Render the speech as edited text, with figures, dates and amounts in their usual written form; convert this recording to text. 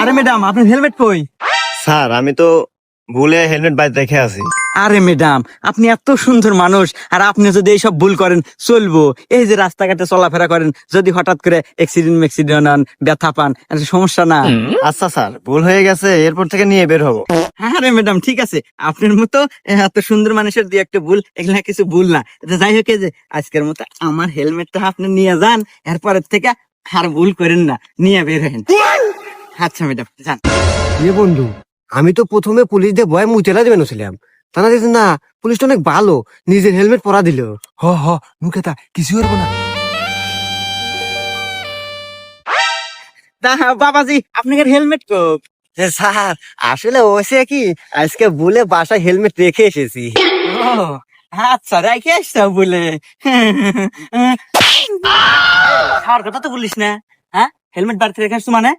আরে ম্যাডাম আপনার হেলমেট কই? স্যার আমি তো ভুলে হেলমেট বাড়িতে রেখে আছি। আরে ম্যাডাম আপনি এত সুন্দর মানুষ, আর আপনি যদি এইসব ভুল করেন চলবো? এই যে রাস্তাঘাটে চলাফেরা করেন, যদি হঠাৎ করে অ্যাক্সিডেন্ট হন, ব্যথা পান, একটা সমস্যা না? আচ্ছা স্যার, ভুল হয়ে গেছে, এরপর থেকে নিয়ে বের হবো। আরে ম্যাডাম ঠিক আছে, আপনার মতো এত সুন্দর মানুষের দিয়ে একটা ভুল, এগুলা কিছু ভুল না। এটা যাই হোক, এই যে আজকের মতো আমার হেলমেটটা আপনি নিয়ে যান, এরপরের থেকে আর ভুল করেন না, নিয়ে বের হেন। আচ্ছা ম্যাডাম যান। এ বন্ধু, আমি তো প্রথমে পুলিশ দিয়ে ভয় মুতেলা দেবেন ছিলাম, তারা দেখছে না পুলিশটা অনেক ভালো, নিজের হেলমেট পরা দিল। হ হ মুখেতা কিছু করবো না। বাবাজি আপনার হেলমেট কো? স্যার আসলে হয়েছে কি, আজকে ভুলে বাসায় হেলমেট রেখে এসেছি। ও আচ্ছা, রেখে আসছো বলে। খাওয়ার কথা তো বলিস না, হ্যাঁ? হেলমেট বাড়িতে রেখে আসছো মানে?